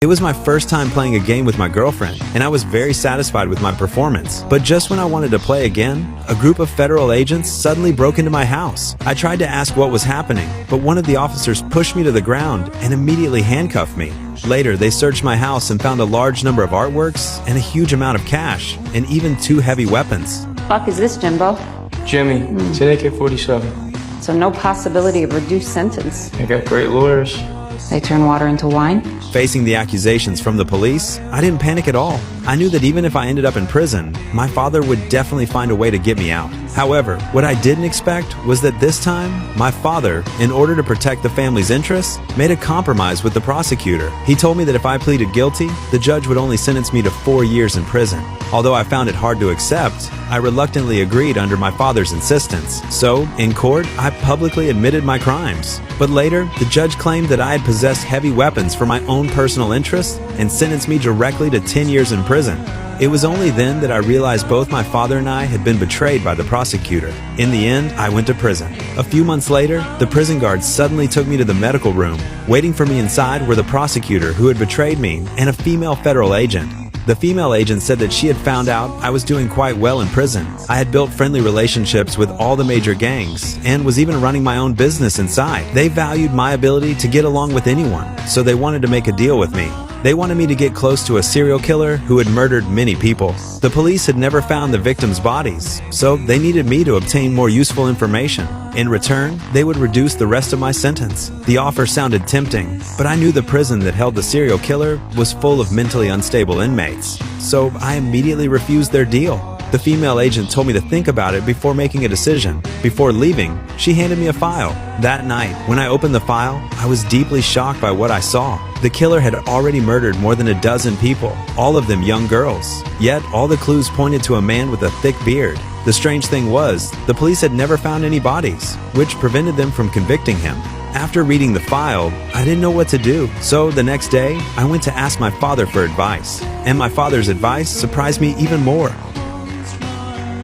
It was my first time playing a game with my girlfriend, and I was very satisfied with my performance. But just when I wanted to play again, a group of federal agents suddenly broke into my house. I tried to ask what was happening, but one of the officers pushed me to the ground and immediately handcuffed me. Later, they searched my house and found a large number of artworks and a huge amount of cash, and even 2 heavy weapons. Fuck is this, Jimbo? Jimmy, it's an AK-47. So no possibility of reduced sentence. I got great lawyers. They turn water into wine? Facing the accusations from the police, I didn't panic at all. I knew that even if I ended up in prison, my father would definitely find a way to get me out. However, what I didn't expect was that this time, my father, in order to protect the family's interests, made a compromise with the prosecutor. He told me that if I pleaded guilty, the judge would only sentence me to 4 years in prison. Although I found it hard to accept, I reluctantly agreed under my father's insistence. So, in court, I publicly admitted my crimes. But later, the judge claimed that I had possessed heavy weapons for my own personal interests and sentenced me directly to 10 years in prison. It was only then that I realized both my father and I had been betrayed by the prosecutor. In the end, I went to prison. A few months later, the prison guards suddenly took me to the medical room. Waiting for me inside were the prosecutor who had betrayed me and a female federal agent. The female agent said that she had found out I was doing quite well in prison. I had built friendly relationships with all the major gangs and was even running my own business inside. They valued my ability to get along with anyone, so they wanted to make a deal with me. They wanted me to get close to a serial killer who had murdered many people. The police had never found the victims' bodies, so they needed me to obtain more useful information. In return, they would reduce the rest of my sentence. The offer sounded tempting, but I knew the prison that held the serial killer was full of mentally unstable inmates, so I immediately refused their deal. The female agent told me to think about it before making a decision. Before leaving, she handed me a file. That night, when I opened the file, I was deeply shocked by what I saw. The killer had already murdered more than a dozen people, all of them young girls. Yet, all the clues pointed to a man with a thick beard. The strange thing was, the police had never found any bodies, which prevented them from convicting him. After reading the file, I didn't know what to do, so the next day, I went to ask my father for advice. And my father's advice surprised me even more.